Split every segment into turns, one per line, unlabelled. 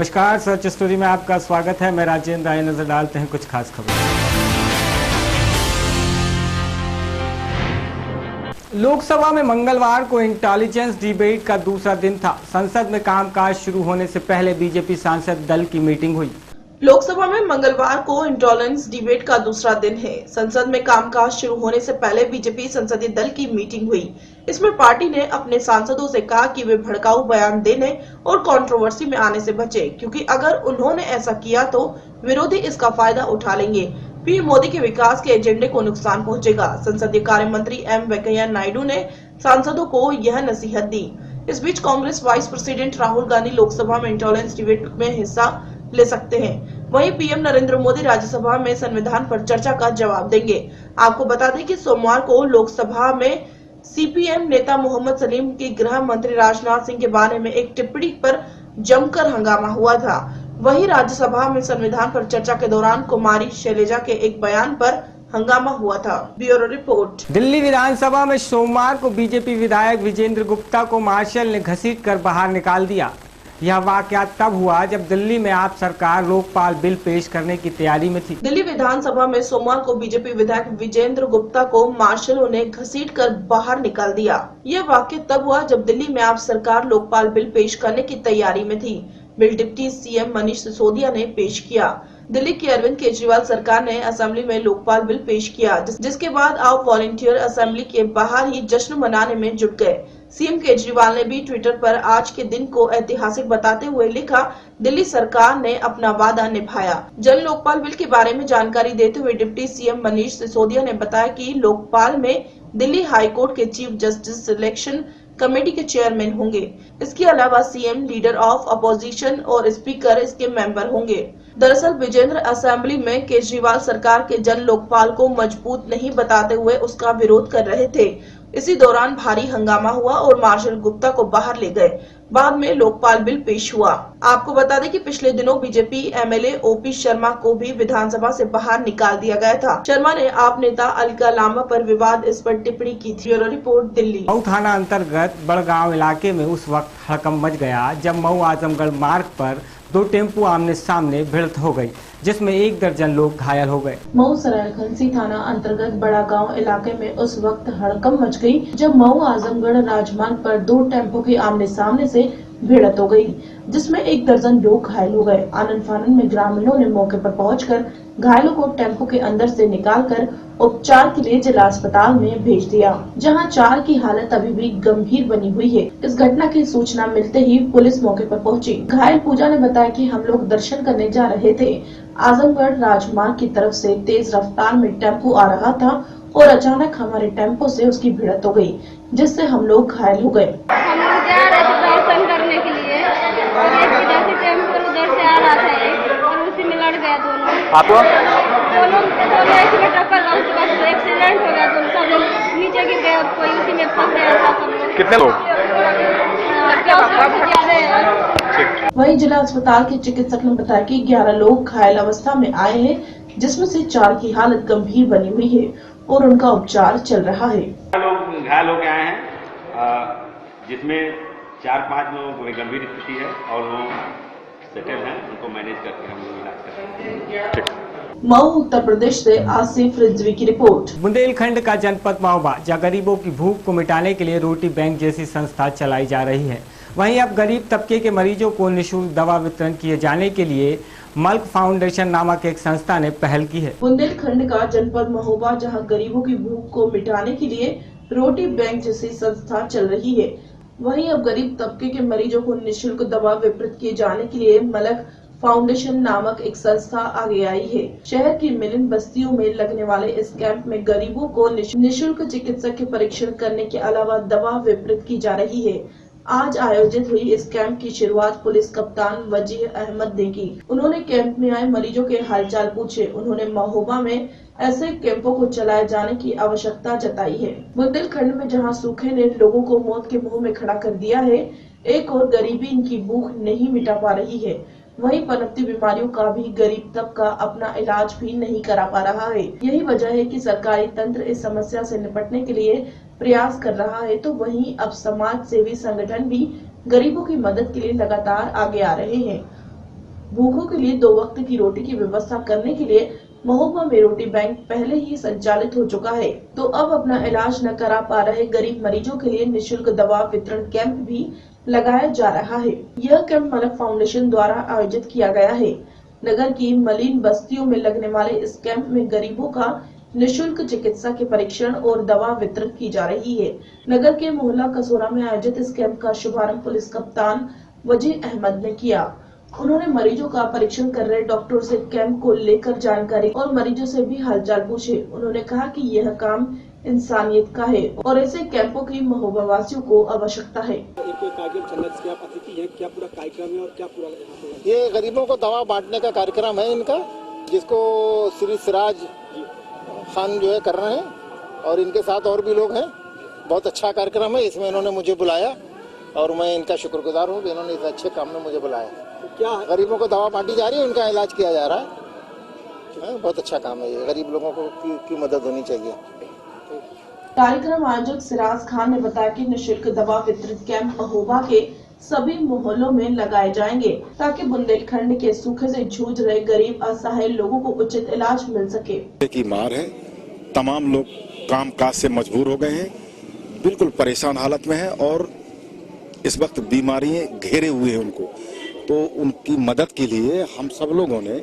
नमस्कार, सच स्टोरी में आपका स्वागत है। मैं राजेंद्र। आइए नजर डालते हैं कुछ खास खबरें। लोकसभा में मंगलवार को इंटेलिजेंस डिबेट का दूसरा दिन था। संसद में कामकाज शुरू होने से पहले बीजेपी सांसद दल की मीटिंग हुई।
लोकसभा में मंगलवार को इंटेलिजेंस डिबेट का दूसरा दिन है। संसद में कामकाज शुरू होने से पहले बीजेपी संसदीय दल की मीटिंग हुई। इसमें पार्टी ने अपने सांसदों से कहा कि वे भड़काऊ बयान देने और कंट्रोवर्सी में आने से बचें, क्योंकि अगर उन्होंने ऐसा किया तो विरोधी इसका फायदा उठा लेंगे। पीएम मोदी के विकास के एजेंडे को नुकसान पहुंचेगा। संसदीय कार्य मंत्री एम वेंकैया नायडू ने सांसदों को यह नसीहत दी। इस बीच कांग्रेस वाइस प्रेसिडेंट राहुल गांधी लोकसभा में इंटेलिजेंस डिबेट में हिस्सा ले सकते हैं। वहीं पीएम नरेंद्र मोदी राज्यसभा में संविधान पर चर्चा का जवाब देंगे। आपको बता दें कि सोमवार को लोकसभा में सीपीएम नेता मोहम्मद सलीम के गृह मंत्री राजनाथ सिंह के बारे में एक टिप्पणी पर जमकर हंगामा हुआ था। वहीं राज्यसभा में संविधान पर चर्चा के दौरान कुमारी शैलजा के एक बयान पर हंगामा हुआ था। Bureau report.
दिल्ली विधानसभा में सोमवार को बीजेपी विधायक विजेंद्र गुप्ता को मार्शल ने घसीटकर बाहर निकाल दिया। यह वाकया तब हुआ जब दिल्ली में आप सरकार लोकपाल बिल पेश करने की तैयारी में थी।
दिल्ली विधानसभा में सोमवार को बीजेपी विधायक विजेंद्र गुप्ता को मार्शलों ने घसीटकर बाहर निकाल दिया। यह वाकया तब हुआ जब दिल्ली में आप सरकार लोकपाल बिल पेश करने की तैयारी में थी। Bill deputy CM Manish Sisodia ने पेश किया। दिल्ली की अरविंद केजरीवाल सरकार ने असेंबली में लोकपाल बिल पेश किया, जिसके बाद आप वॉलंटियर असेंबली के बाहर ही जश्न मनाने में जुट गए। सीएम केजरीवाल ने भी ट्विटर पर आज के दिन को ऐतिहासिक बताते हुए लिखा, दिल्ली सरकार ने अपना वादा निभाया। जन लोकपाल बिल के बारे में जानकारी देते हुए डिप्टी सीएम मनीष सिसोदिया ने बताया कि लोकपाल में दिल्ली हाई कोर्ट के चीफ जस्टिस सिलेक्शन कमेटी के चेयरमैन होंगे। इसके अलावा सीएम, लीडर ऑफ अपोजिशन और स्पीकर इसके मेंबर होंगे। दरअसल विजेंद्र असेंबली में केजरीवाल सरकार के जन लोकपाल को मजबूत नहीं बताते हुए उसका विरोध कर रहे थे। इसी दौरान भारी हंगामा हुआ और मार्शल गुप्ता को बाहर ले गए। बाद में लोकपाल बिल पेश हुआ। आपको बता दें कि पिछले दिनों बीजेपी एमएलए ओपी शर्मा को भी विधानसभा से बाहर निकाल दिया गया था। शर्मा ने आप नेता अलका लांबा पर विवाद इस पर टिप्पणी की थी। Bureau report, Delhi.
मऊ थाना अंतर्गत बड़गांव इलाके में उस वक्त हड़कंप मच गया जब मऊ आजमगढ़ मार्ग पर दो टेम्पो आमने सामने भिड़ंत हो गई, जिसमें 1 दर्जन लोग घायल हो गए।
मऊ सरायखंसी थाना अंतर्गत बड़ा गांव इलाके में उस वक्त हड़कंप मच गई जब मऊ आजमगढ़ राजमार्ग पर 2 टेम्पो की आमने सामने से भिड़ंत हो गई, जिसमें 1 दर्जन लोग घायल हो गए। आनन फानन में ग्रामीणों ने मौके पर पहुंचकर घायलों को टेम्पो के अंदर से निकालकर उपचार के लिए जिला अस्पताल में भेज दिया, जहां 4 की हालत अभी भी गंभीर बनी हुई है। इस घटना की सूचना मिलते ही पुलिस मौके पर पहुंची। घायल पूजा ने बताया कि हम लोग दर्शन करने जा रहे थे। आजमगढ़ राजमार्ग की तरफ से तेज रफ्तार में टेम्पो आ रहा था और अचानक हमारे टेम्पो से उसकी भिड़ंत हो गई, जिससे हम लोग घायल हो गए।
हम लोग जा रहे थे दर्शन करने के लिए और एक इधर से टेम्पो उधर से आ रहा था एक, और उसी में लड़ गया दोनों।
आपको
दोनों ऐसे में टक्कर लगा, उसके बाद एक्सीडेंट हो गया। दोनों सब लोग नीचे गिर गए, कोई उसी में फंस गया था। सब लोग
कितने लोग?
वहीं जिला अस्पताल के चिकित्सक ने बताया कि 11 लोग घायल अवस्था में आए हैं, जिसमें से 4 की हालत गंभीर बनी हुई है और उनका उपचार चल रहा है।
लोग घायल होकर आए हैं, जिसमें 4-5 लोगों की गंभीर स्थिति है और वो सेटल हैं। उनको मैनेज करके हम लोग इलाज कर रहे हैं।
मऊ उत्तर प्रदेश से आसिफ रिजवी की रिपोर्ट।
बुंदेलखंड का जनपद महोबा जहाँ गरीबों की भूख को मिटाने के लिए रोटी बैंक जैसी संस्था चलाई जा रही है। वहीं अब गरीब तबके के मरीजों को निःशुल्क दवा वितरण किए जाने के लिए मल्क फाउंडेशन नामक एक संस्था ने पहल की है।
बुंदेलखंड का जनपद महोबा जहां गरीबों की भूख को मिटाने के लिए रोटी बैंक जैसी संस्था चल रही है, वहीं अब गरीब तबके के मरीजों को निःशुल्क दवा वितरित किए जाने के लिए मल्क फाउंडेशन नामक एक संस्था आगे आई है। शहर की मिलन बस्तियों में लगने वाले इस कैंप में गरीबों को निःशुल्क चिकित्सक के परीक्षण करने के अलावा दवा वितरित की जा रही है। आज आयोजित हुई इस कैंप की शुरुआत पुलिस कप्तान वजीर अहमद ने की। उन्होंने कैंप में आए मरीजों के हालचाल पूछे। उन्होंने महोबा में ऐसे कैंपों को चलाए जाने की आवश्यकता जताई है। बुंदेलखंड में जहां सूखे ने लोगों को मौत के मुंह में खड़ा कर दिया है, एक और गरीबी इनकी भूख नहीं मिटा पा रही है, वहीं पनपती बीमारियों का भी गरीब तबका अपना इलाज भी नहीं करा पा रहा है। यही वजह है कि सरकारी तंत्र इस समस्या से निपटने के लिए प्रयास कर रहा है, तो वहीं अब समाज सेवी संगठन भी गरीबों की मदद के लिए लगातार आगे आ रहे हैं। भूखों के लिए 2 वक्त की रोटी की व्यवस्था करने के लिए महोबा में रोटी बैंक पहले ही संचालित हो चुका है, तो अब अपना इलाज न करा पा रहे गरीब मरीजों के लिए निशुल्क दवा वितरण कैंप भी लगाया जा रहा है। यह कैंप मलक फाउंडेशन द्वारा आयोजित किया गया है। नगर की मलिन बस्तियों में लगने वाले इस कैंप में गरीबों का निशुल्क चिकित्सा के परीक्षण और दवा वितरण की जा रही है। नगर के मोहल्ला कसोरा में आयोजित इस कैंप का शुभारंभ पुलिस कप्तान वजीर अहमद ने किया। उन्होंने मरीजों का परीक्षण कर रहे डॉक्टर से कैंप को लेकर जानकारी और मरीजों से भी हालचाल पूछे। उन्होंने कहा कि यह काम इंसानियत का है और ऐसे कैंपों की महोबा वासियों को आवश्यकता है।
ये गरीबों को दवा बांटने का कार्यक्रम है इनका, जिसको श्री सिराज खान जो है कर रहे हैं और इनके साथ और भी लोग हैं। बहुत अच्छा कार्यक्रम है, इसमें इन्होंने मुझे बुलाया और मैं इनका शुक्रगुजार हूँ कि इन्होंने इस अच्छे काम में मुझे बुलाया। तो क्या गरीबों को दवा बांटी जा रही है, उनका इलाज किया जा रहा है। बहुत अच्छा काम है ये, गरीब लोगों को की मदद होनी चाहिए।
कार्यक्रम आयोजक सिराज खान ने बताया कि निःशुल्क दवा वितरण कैंप महोबा के सभी मोहल्लों में लगाए जाएंगे ताकि बुंदेलखंड के सूखे से जूझ रहे गरीब असहाय लोगों को उचित इलाज मिल सके।
की मार है, तमाम लोग काम काज से मजबूर हो गए हैं, बिल्कुल परेशान हालत में है और इस वक्त बीमारियां घेरे हुए हैं उनको। तो उनकी मदद के लिए हम सब लोगों ने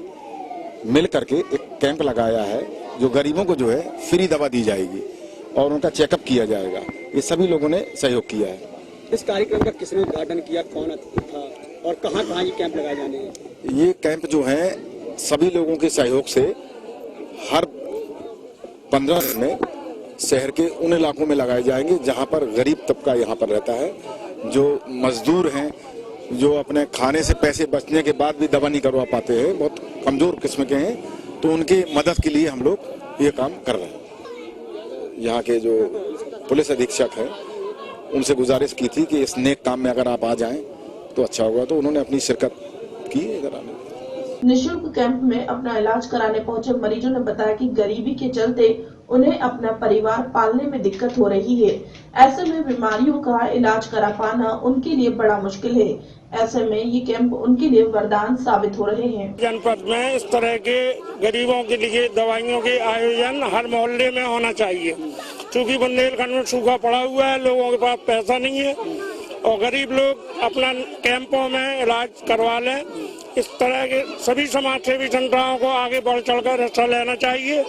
मिल करके एक कैंप लगाया है, जो गरीबों को जो है फ्री दवा दी जाएगी और उनका चेकअप किया जाएगा। ये सभी लोगों ने सहयोग किया है।
इस कार्यक्रम का किसने उद्घाटन किया, कौन था और कहाँ ये कैंप लगाए जाने हैं?
ये कैंप जो है सभी लोगों के सहयोग से हर 15 दिन में शहर के उन इलाकों में लगाए जाएंगे जहां पर गरीब तबका यहाँ पर रहता है, जो मजदूर हैं, जो अपने खाने से पैसे बचने के बाद भी दवा नहीं करवा पाते हैं, बहुत कमजोर किस्म के हैं, तो उनके मदद के लिए हम लोग ये काम कर रहे हैं। यहाँ के जो पुलिस अधीक्षक हैं उनसे गुजारिश की थी कि इस नेक काम में अगर आप आ जाएं तो अच्छा होगा, तो उन्होंने अपनी शिरकत की।
निःशुल्क कैंप में अपना इलाज कराने पहुंचे मरीजों ने बताया कि गरीबी के चलते उन्हें अपना परिवार पालने में दिक्कत हो रही है। ऐसे में बीमारियों का इलाज करा पाना उनके लिए बड़ा मुश्किल है। ऐसे में ये कैंप उनके लिए वरदान साबित हो रहे हैं।
जनपद में इस तरह के गरीबों के लिए दवाइयों के आयोजन हर मोहल्ले में होना चाहिए, क्योंकि बुंदेलखंड में सूखा पड़ा हुआ है, लोगों के पास पैसा नहीं है और गरीब लोग अपना कैंपों में इलाज करवा लें। इस तरह के सभी समाज सेवी संस्थाओं को आगे बढ़ चढ़कर हिस्सा लेना चाहिए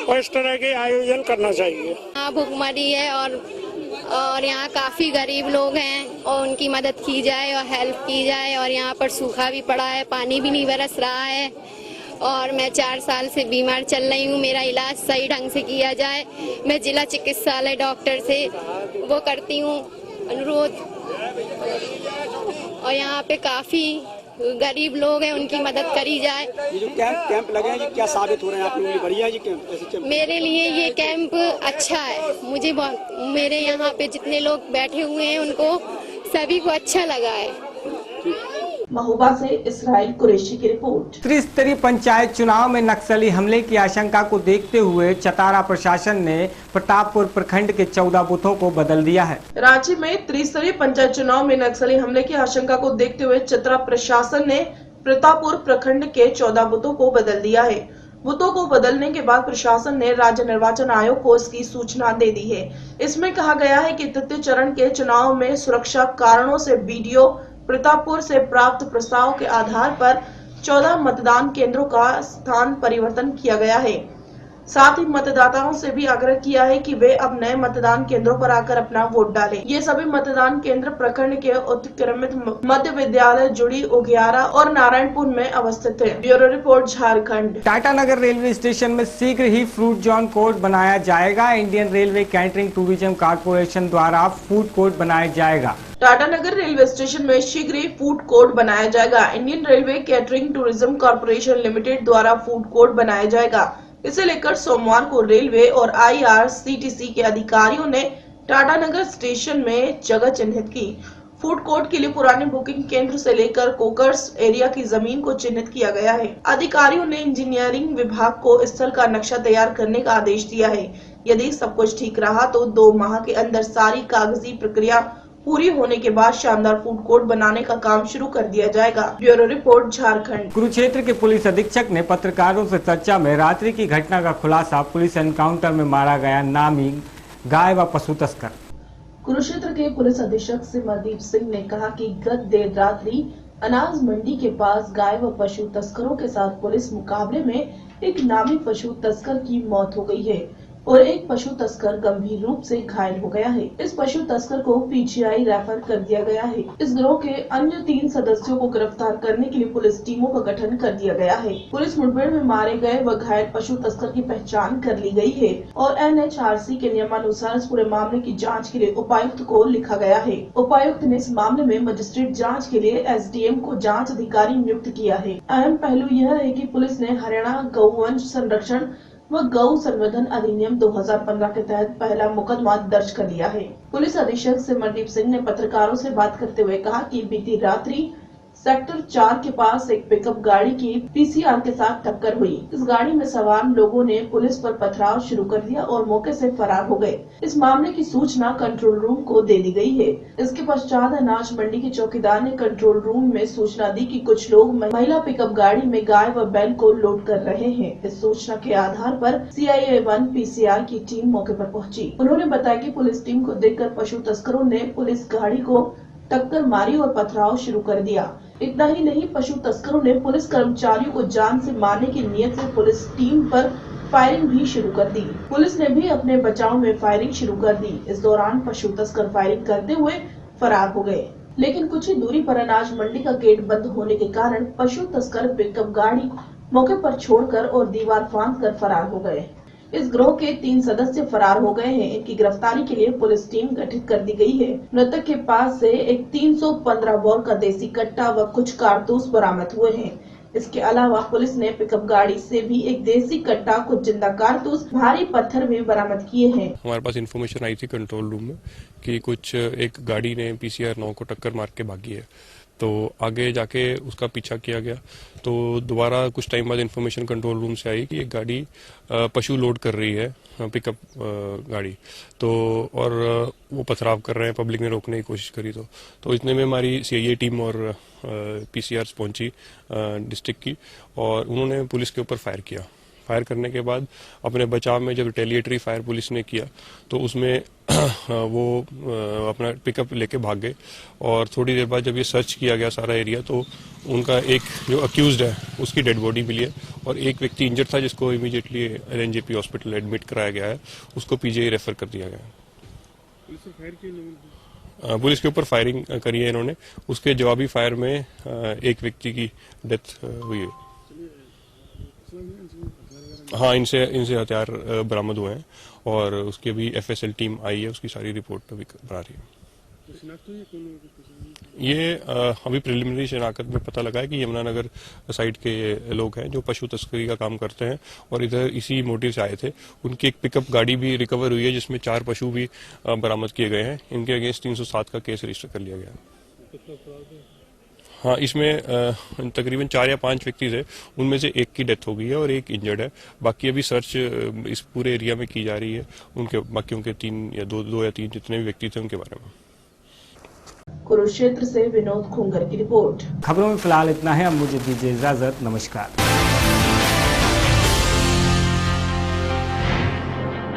और इस तरह के आयोजन करना चाहिए।
यहाँ भुखमरी है और यहाँ काफी गरीब लोग हैं और उनकी मदद की जाए और हेल्प की जाए। और यहाँ पर सूखा भी पड़ा है, पानी भी नहीं बरस रहा है और मैं 4 साल से बीमार चल रही हूँ। मेरा इलाज सही ढंग से किया जाए। मैं जिला चिकित्सालय डॉक्टर से वो करती हूँ अनुरोध। और यहाँ पे काफी गरीब लोग हैं, उनकी मदद करी जाए।
ये जो कैंप लगे हैं, ये क्या साबित हो रहे हैं आपके लिए? बढ़िया ये कैंप?
मेरे लिए ये कैंप अच्छा है। मुझे मेरे यहाँ पे जितने लोग बैठे हुए हैं उनको सभी को अच्छा लगा है।
महोबा से इसराइल कुरैशी की रिपोर्ट।
त्रिस्तरीय पंचायत चुनाव में नक्सली हमले की आशंका को देखते हुए चतारा प्रशासन ने प्रतापपुर प्रखंड के 14 बूथों को बदल दिया है।
रांची में त्रिस्तरीय पंचायत चुनाव में नक्सली हमले की आशंका को देखते हुए चतरा प्रशासन ने प्रतापपुर प्रखंड के 14 बूथों को बदल दिया है। बूथों को बदलने के बाद प्रशासन ने राज्य निर्वाचन आयोग को इसकी सूचना दे दी है। इसमें कहा गया है कि तृतीय चरण के चुनाव में सुरक्षा कारणों से बीडीओ प्रतापपुर से प्राप्त प्रस्ताव के आधार पर 14 मतदान केंद्रों का स्थान परिवर्तन किया गया है। साथ ही मतदाताओं से भी आग्रह किया है कि वे अब नए मतदान केंद्रों पर आकर अपना वोट डालें। ये सभी मतदान केंद्र प्रखंड के उत्क्रमित मध्य विद्यालय जुड़ी उगियारा और नारायणपुर में अवस्थित है। Bureau report Jharkhand.
Tatanagar railway station में शीघ्र ही फूड जोन कोर्ट बनाया जाएगा। Indian railway catering tourism corporation द्वारा फूड कोर्ट बनाया जाएगा।
टाटानगर रेलवे स्टेशन में शीघ्र ही फूड कोर्ट बनाया जाएगा। Indian railway catering tourism corporation limited द्वारा फूड कोर्ट बनाया जाएगा। इसे लेकर सोमवार को रेलवे और IRCTC के अधिकारियों ने टाटानगर स्टेशन में जगह चिन्हित की। फूड कोर्ट के लिए पुराने बुकिंग केंद्र से लेकर कोकर्स एरिया की जमीन को चिन्हित किया गया है। अधिकारियों ने इंजीनियरिंग विभाग को स्थल का नक्शा तैयार करने का आदेश दिया है। यदि सब कुछ ठीक रहा तो 2 माह के अंदर सारी कागजी प्रक्रिया पूरी होने के बाद शानदार फूड कोर्ट बनाने का काम शुरू कर दिया जाएगा। Bureau report, Jharkhand.
कुरुक्षेत्र के पुलिस अधीक्षक ने पत्रकारों से चर्चा में रात्रि की घटना का खुलासा, पुलिस एनकाउंटर में मारा गया नामी गाय व पशु तस्कर।
कुरुक्षेत्र के पुलिस अधीक्षक सिमरदीप सिंह ने कहा कि गत देर रात्रि अनाज मंडी के पास गाय व पशु तस्करों के साथ पुलिस मुकाबले में एक नामी पशु तस्कर की मौत हो गई है और एक पशु तस्कर गंभीर रूप से घायल हो गया है। इस पशु तस्कर को पीजीआई रेफर कर दिया गया है। इस गिरोह के अन्य 3 सदस्यों को गिरफ्तार करने के लिए पुलिस टीमों का गठन कर दिया गया है। पुलिस मुठभेड़ में मारे गए व घायल पशु तस्कर की पहचान कर ली गई है और NHRC के नियमानुसार इस पूरे मामले की जाँच के लिए उपायुक्त को लिखा गया है। उपायुक्त ने इस मामले में मजिस्ट्रेट जाँच के लिए SDM को जाँच अधिकारी नियुक्त किया है। अहम पहलू यह है कि पुलिस ने हरियाणा गौवंश संरक्षण व गौ संवर्धन अधिनियम 2015 के तहत पहला मुकदमा दर्ज कर लिया है। पुलिस अधीक्षक सिमरदीप सिंह ने पत्रकारों से बात करते हुए कहा कि बीती रात्रि सेक्टर 4 के पास एक पिकअप गाड़ी की PCR के साथ टक्कर हुई। इस गाड़ी में सवार लोगों ने पुलिस पर पथराव शुरू कर दिया और मौके से फरार हो गए। इस मामले की सूचना कंट्रोल रूम को दे दी गई है। इसके पश्चात अनाज मंडी के चौकीदार ने कंट्रोल रूम में सूचना दी कि कुछ लोग महिला पिकअप गाड़ी में गाय व बैल को लोड कर रहे हैं। इस सूचना के आधार पर CIA1 PCR की टीम मौके पर पहुंची। उन्होंने बताया कि पुलिस टीम को देखकर पशु तस्करों ने पुलिस गाड़ी को टक्कर मारी और पथराव शुरू कर दिया। इतना ही नहीं, पशु तस्करों ने पुलिस कर्मचारियों को जान से मारने की नियत से पुलिस टीम पर फायरिंग भी शुरू कर दी। पुलिस ने भी अपने बचाव में फायरिंग शुरू कर दी। इस दौरान पशु तस्कर फायरिंग करते हुए फरार हो गए, लेकिन कुछ ही दूरी पर अनाज मंडी का गेट बंद होने के कारण पशु तस्कर पिकअप गाड़ी मौके पर छोड़कर और दीवार फांदकर फरार हो गए। इस गिरोह के 3 सदस्य फरार हो गए हैं। इनकी गिरफ्तारी के लिए पुलिस टीम गठित कर दी गई है। मृतक के पास से एक 315 बोर का देसी कट्टा व कुछ कारतूस बरामद हुए हैं। इसके अलावा पुलिस ने पिकअप गाड़ी से भी एक देसी कट्टा, कुछ जिंदा कारतूस, भारी पत्थर भी बरामद किए हैं।
हमारे पास इन्फॉर्मेशन आई थी कंट्रोल रूम में कि कुछ एक गाड़ी ने PCR 9 को टक्कर मार के भागी है, तो आगे जाके उसका पीछा किया गया। तो दोबारा कुछ टाइम बाद इन्फॉर्मेशन कंट्रोल रूम से आई कि एक गाड़ी पशु लोड कर रही है, पिकअप गाड़ी, तो और वो पथराव कर रहे हैं, पब्लिक ने रोकने की कोशिश करी। तो इतने में हमारी CIA टीम और PCRs पहुंची डिस्ट्रिक्ट की, और उन्होंने पुलिस के ऊपर फायर किया। फायर करने के बाद अपने बचाव में जब रिटेलिएटरी फायर पुलिस ने किया तो उसमें वो अपना पिकअप लेके भाग गए। और थोड़ी देर बाद जब ये सर्च किया गया सारा एरिया, तो उनका एक जो अक्यूज्ड है उसकी डेड बॉडी मिली है और एक व्यक्ति इंजर्ड था जिसको इमीडिएटली LNJP हॉस्पिटल एडमिट कराया गया है, उसको PGI रेफर कर दिया गया है। पुलिस के ऊपर फायरिंग करी है इन्होंने, उसके जवाबी फायर में एक व्यक्ति की डेथ हुई है। हाँ, इनसे हथियार बरामद हुए हैं और उसकी अभी FSL टीम आई है, उसकी सारी रिपोर्ट अभी बना रही है। ये अभी प्रिलिमिनरी शनाख्त में पता लगा है कि यमुनानगर साइड के लोग हैं जो पशु तस्करी का काम करते हैं और इधर इसी मोटिव से आए थे। उनकी एक पिकअप गाड़ी भी रिकवर हुई है जिसमें 4 पशु भी बरामद किए गए हैं। इनके अगेंस्ट 307 का केस रजिस्टर कर लिया गया। हाँ, इसमें तकरीबन 4 या 5 व्यक्ति थे, उनमें से एक की डेथ हो गई है और एक इंजर्ड है। बाकी अभी सर्च इस पूरे एरिया में की जा रही है, उनके बाकियों के 2 या 3 जितने भी व्यक्ति थे उनके बारे में।
कुरुक्षेत्र से विनोद खुंगर की रिपोर्ट।
खबरों में फिलहाल इतना है, अब मुझे दीजिए इजाजत। नमस्कार।